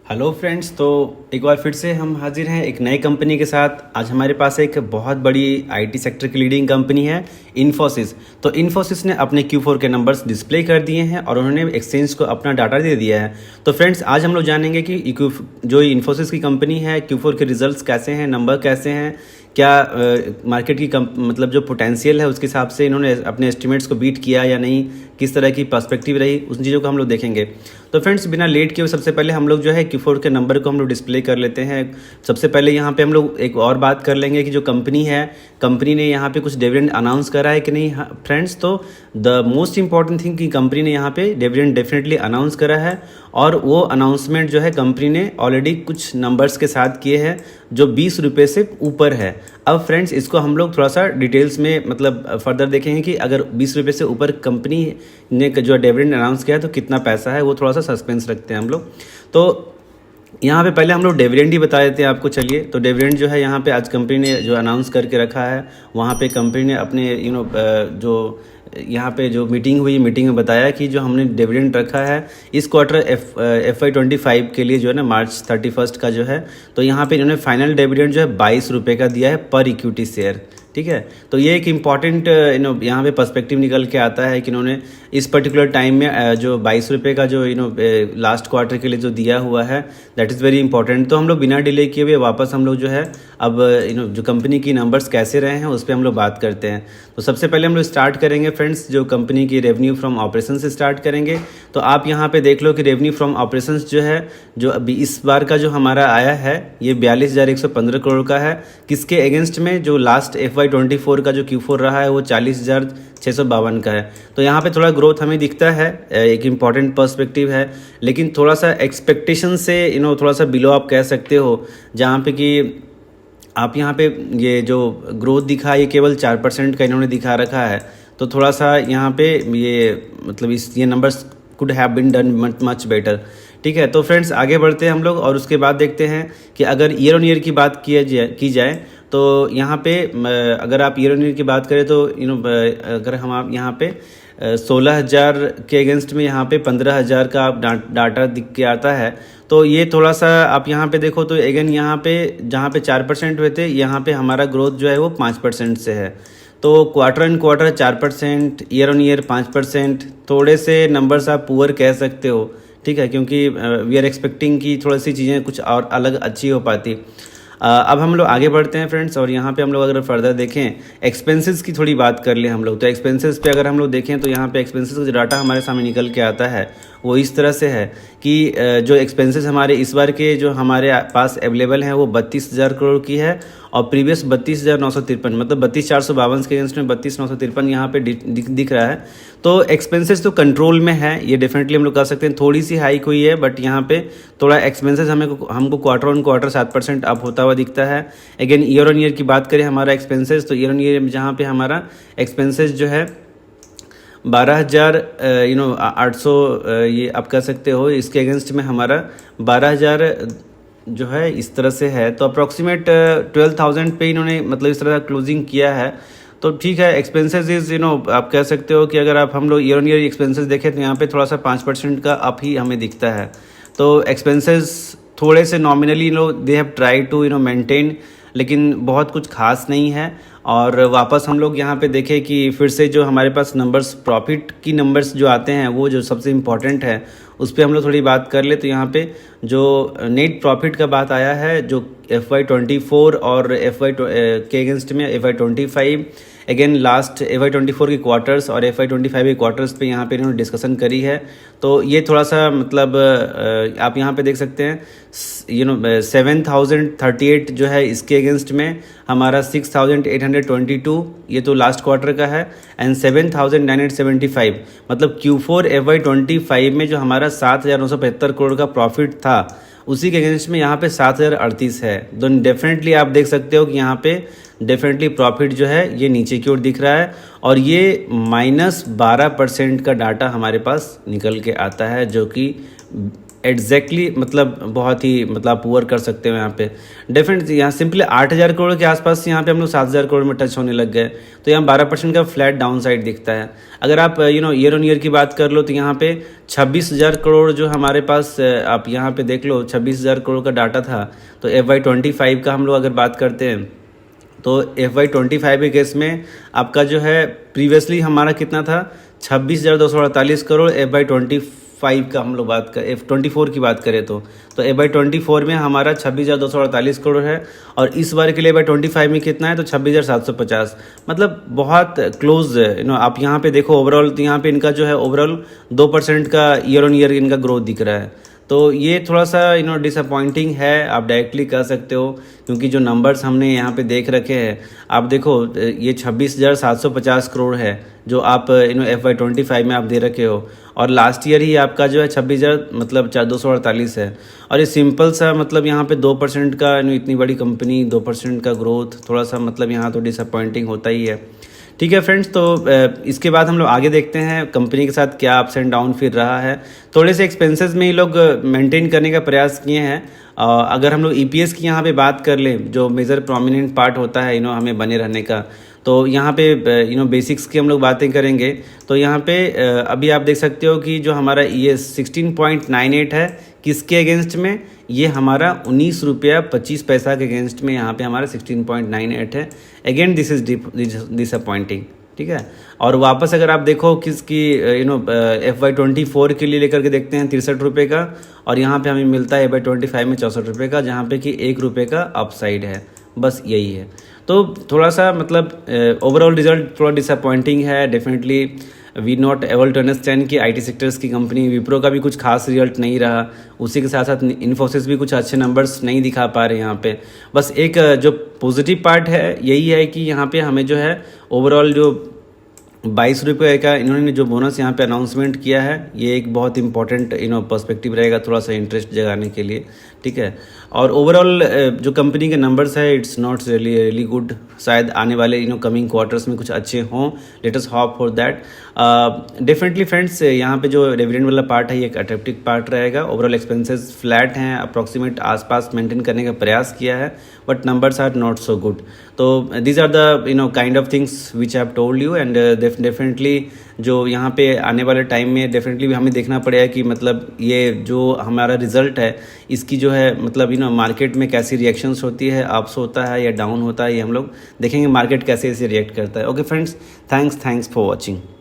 Hello friends. तो एक बार फिर से हम हाजिर हैं एक नई कंपनी के साथ। आज हमारे पास एक बहुत बड़ी आईटी सेक्टर की लीडिंग कंपनी है इन्फोसिस। तो इन्फोसिस ने अपने Q4 के नंबर्स डिस्प्ले कर दिए हैं और उन्होंने एक्सचेंज को अपना डाटा दे दिया है। तो फ्रेंड्स आज हम लोग जानेंगे कि जो इन्फोसिस की कंपनी है Q4 के रिजल्ट्स कैसे हैं, नंबर कैसे हैं, क्या मार्केट की मतलब जो पोटेंशियल है उसके हिसाब से इन्होंने अपने एस्टिमेट्स को बीट किया या नहीं, किस तरह की पर्सपेक्टिव रही, उन चीज़ों को हम लोग देखेंगे। तो फ्रेंड्स बिना लेट किए सबसे पहले हम लोग जो है Q4 के नंबर को हम लोग डिस्प्ले कर लेते हैं। सबसे पहले यहाँ पे हम लोग एक और बात कर लेंगे कि जो कंपनी है, कंपनी ने यहाँ पे कुछ डिविडेंड अनाउंस करा है कि नहीं। फ्रेंड्स तो द मोस्ट इंपॉर्टेंट थिंग कि कंपनी ने यहाँ पे डिविडेंड डेफिनेटली अनाउंस करा है और वो अनाउंसमेंट जो है कंपनी ने ऑलरेडी कुछ नंबर्स के साथ किए हैं जो 20 रुपये से ऊपर है। अब फ्रेंड्स इसको हम लोग थोड़ा सा डिटेल्स में मतलब फर्दर देखेंगे कि अगर 20 रुपये से ऊपर कंपनी ने जो डिविडेंड अनाउंस किया है तो कितना पैसा है, वो थोड़ा सा सस्पेंस रखते हैं हम लोग। तो यहाँ पे पहले हम लोग डिविडेंड ही बता देते हैं आपको। चलिए, तो डिविडेंड जो है यहाँ पे आज कंपनी ने जो अनाउंस करके रखा है, वहाँ पे कंपनी ने अपने जो यहाँ पे जो मीटिंग हुई, मीटिंग में बताया कि जो हमने डिविडेंड रखा है इस क्वार्टर FY25 के लिए जो है ना मार्च 31 का जो है, तो यहाँ पे इन्होंने फाइनल डिविडेंड जो है 22 रुपये का दिया है पर इक्विटी शेयर। ठीक है, तो ये एक इम्पॉर्टेंट यहाँ पे पर्सपेक्टिव निकल के आता है कि इन्होंने इस पर्टिकुलर टाइम में जो 22 रुपये का जो लास्ट क्वार्टर के लिए जो दिया हुआ है, दैट इज़ वेरी इंपॉर्टेंट। तो हम लोग बिना डिले किए हुए वापस हम लोग जो है अब जो कंपनी की नंबर्स कैसे रहे हैं उस पर हम लोग बात करते हैं। तो सबसे पहले हम लोग स्टार्ट करेंगे फ्रेंड्स जो कंपनी की रेवेन्यू फ्रॉम ऑपरेशन से स्टार्ट करेंगे। तो आप यहाँ पे देख लो कि रेवेन्यू फ्रॉम ऑपरेशंस जो है, जो अभी इस बार का जो हमारा आया है ये 42,115 करोड़ का है। किसके अगेंस्ट में? जो लास्ट FY24 का जो Q4 रहा है वो 40,652 का है। तो यहाँ पे थोड़ा ग्रोथ हमें दिखता है, एक इम्पॉर्टेंट पर्सपेक्टिव है, लेकिन थोड़ा सा एक्सपेक्टेशन से थोड़ा सा बिलो आप कह सकते हो। जहाँ पे कि आप यहाँ पे ये जो ग्रोथ दिखा ये केवल 4% का इन्होंने दिखा रखा है। तो थोड़ा सा यहाँ पे ये मतलब ये numbers could have been done much better. ठीक है, तो फ्रेंड्स आगे बढ़ते हैं हम लोग और उसके बाद देखते हैं कि अगर ईयर ऑन ईयर की बात की जाए तो यहाँ पे अगर आप ईयर ऑन ईयर की बात करें तो अगर हम आप यहाँ पे 16,000 के अगेंस्ट में यहाँ पे 15,000 का आप डाटा दिख के आता है। तो ये थोड़ा सा आप यहाँ पे देखो तो अगेन यहाँ पे जहाँ पे 4% हुए थे, यहाँ पे हमारा ग्रोथ जो है वो 5% से है। तो quarter and quarter 4%, year on year 5%, थोड़े से नंबर्स आप पुअर कह सकते हो। ठीक है, क्योंकि वी आर एक्सपेक्टिंग कि थोड़ी सी चीज़ें कुछ और अलग अच्छी हो पाती। अब हम लोग आगे बढ़ते हैं फ्रेंड्स और यहाँ पे हम लोग अगर फर्दर देखें एक्सपेंसेस की थोड़ी बात कर लें हम लोग। तो एक्सपेंसेस पे अगर हम लोग देखें तो यहाँ पे एक्सपेंसेस का जो डाटा हमारे सामने निकल के आता है वो इस तरह से है कि जो एक्सपेंसेस हमारे इस बार के जो हमारे पास अवेलेबल हैं वो 32,000 करोड़ की है और प्रीवियस 32,953 मतलब 32,452 के अगेंस्ट में 32,953 यहाँ पे दिख रहा है। तो एक्सपेंसेस तो कंट्रोल में है, ये डेफिनेटली हम लोग कह सकते हैं। थोड़ी सी हाइक हुई है बट यहाँ पे थोड़ा एक्सपेंसेस हमको क्वार्टर ऑन क्वार्टर 7% अप होता हुआ दिखता है। अगेन ईयर ऑन ईयर की बात करें हमारा एक्सपेंसेस, तो ईयर ऑन ईयर जहाँ पे हमारा एक्सपेंसेस जो है 12,800 ये आप कह सकते हो, इसके अगेंस्ट में हमारा 12,000 जो है इस तरह से है। तो अप्रॉक्सीमेट 12,000 पे इन्होंने मतलब इस तरह क्लोजिंग किया है। तो ठीक है, एक्सपेंसेस इज़ आप कह सकते हो कि अगर आप हम लोग ईयर ऑन ईयर एक्सपेंसेस देखें तो यहाँ पे थोड़ा सा 5% का अप ही हमें दिखता है। तो एक्सपेंसेस थोड़े से nominally they have try to maintain, लेकिन बहुत कुछ खास नहीं है। और वापस हम लोग यहाँ पे देखें कि फिर से जो हमारे पास नंबर्स प्रॉफिट की नंबर्स जो आते हैं वो जो सबसे इम्पॉर्टेंट है उस पर हम लोग थोड़ी बात कर ले। तो यहाँ पे जो नेट प्रॉफिट का बात आया है जो FY24 और के अगेंस्ट में FY25, अगेन लास्ट FY24 के क्वार्टर्स और FY25 के क्वार्टर्स पे यहाँ पे इन्होंने डिस्कशन करी है। तो ये थोड़ा सा मतलब आप यहाँ पे देख सकते हैं 7,038 जो है इसके अगेंस्ट में हमारा 6,822 ये तो लास्ट क्वार्टर का है एंड 7,975 मतलब Q4 FY25 में जो हमारा 7,975 करोड़ का प्रॉफिट था उसी के अगेंस्ट में यहाँ पे 7,038 है। तो डेफिनेटली आप देख सकते हो कि यहाँ पे डेफिनेटली प्रॉफिट जो है ये नीचे की ओर दिख रहा है और ये -12% का डाटा हमारे पास निकल के आता है जो कि एग्जैक्टली मतलब बहुत ही मतलब पुअर कर सकते हो यहाँ पे। डेफिनेटली यहाँ सिंपली 8,000 करोड़ के आसपास यहाँ पे हम लोग 7,000 करोड़ में टच होने लग गए, तो यहाँ 12% का फ्लैट डाउन साइड दिखता है। अगर आप ईयर ऑन ईयर की बात कर लो तो यहाँ पे 26,000 करोड़ जो हमारे पास आप यहाँ पे देख लो 26,000 करोड़ का डाटा था। तो FY25 का हम लोग अगर बात करते हैं तो FY25 के केस में आपका जो है प्रीवियसली हमारा कितना था 26,248 करोड़। FY25 का हम लोग बात कर F24 की बात करें तो FY24 में हमारा 26,248 करोड़ है, और इस बार के लिए FY25 में कितना है तो 26,750, मतलब बहुत क्लोज है। आप यहाँ पे देखो ओवरऑल, तो यहाँ पे इनका जो है ओवरऑल 2% का ईयर ऑन ईयर इनका ग्रोथ दिख रहा है। तो ये थोड़ा सा डिसअपॉइंटिंग है, आप डायरेक्टली कह सकते हो, क्योंकि जो नंबर्स हमने यहाँ पे देख रखे हैं, आप देखो ये 26,750 करोड़ है जो आप FY25 में आप दे रखे हो, और लास्ट ईयर ही आपका जो है 26,000 मतलब 248 है। और ये सिंपल सा मतलब यहाँ पे 2% का इतनी बड़ी कंपनी 2% का ग्रोथ, थोड़ा सा मतलब यहाँ तो डिसअपॉइंटिंग होता ही है। ठीक है फ्रेंड्स, तो इसके बाद हम लोग आगे देखते हैं कंपनी के साथ क्या अप्स एंड डाउन फिर रहा है। थोड़े से एक्सपेंसेस में ये लोग मेंटेन करने का प्रयास किए हैं। अगर हम लोग EPS की यहाँ पे बात कर लें, जो मेजर प्रोमिनेंट पार्ट होता है हमें बने रहने का, तो यहाँ पे बेसिक्स की हम लोग बातें करेंगे। तो यहाँ पे अभी आप देख सकते हो कि जो हमारा ES 16.98 है, किसके अगेंस्ट में, ये हमारा 19 रुपया 25 पैसा के अगेंस्ट में यहाँ पे हमारा 16.98 है। अगेन दिस इज डिसअपॉइंटिंग, ठीक है। और वापस अगर आप देखो किसकी FY24 के लिए लेकर के देखते हैं 63 रुपये का, और यहाँ पे हमें मिलता है FY25 में 64 रुपये का, जहाँ पे कि 1 रुपये का अपसाइड है, बस यही है। तो थोड़ा सा मतलब ओवरऑल रिजल्ट थोड़ा डिसअपॉइंटिंग है। Definitely we not able to understand कि IT सेक्टर्स की कंपनी विप्रो का भी कुछ खास रिजल्ट नहीं रहा, उसी के साथ साथ इन्फोसिस भी कुछ अच्छे नंबर्स नहीं दिखा पा रहे यहाँ पे। बस एक जो पॉजिटिव पार्ट है यही है कि यहाँ पे हमें जो है ओवरऑल जो 22 रुपये का इन्होंने जो बोनस यहाँ पे अनाउंसमेंट किया है, ये एक बहुत इंपॉर्टेंट पर्सपेक्टिव रहेगा थोड़ा सा इंटरेस्ट जगाने के लिए, ठीक है। और ओवरऑल जो कंपनी के नंबर्स है इट्स नॉट रियली गुड। शायद आने वाले कमिंग क्वार्टर्स में कुछ अच्छे हों, let us hope for that. Definitely friends, यहाँ पे जो डिविडेंड वाला पार्ट है ये एक अट्रैक्टिव पार्ट रहेगा। ओवरऑल एक्सपेंसेस फ्लैट हैं, अप्रॉक्सीमेट आसपास मेंटेन करने का प्रयास किया है, but numbers are not so good. तो these are the kind of things which I have told you, and definitely जो यहाँ पे आने वाले टाइम में डेफिनेटली हमें देखना पड़ेगा कि मतलब ये जो हमारा रिजल्ट है इसकी जो है मतलब मार्केट में कैसी रिएक्शंस होती है, अप्स होता है या डाउन होता है, ये हम लोग देखेंगे मार्केट कैसे इसे रिएक्ट करता है। Okay friends, thanks for watching.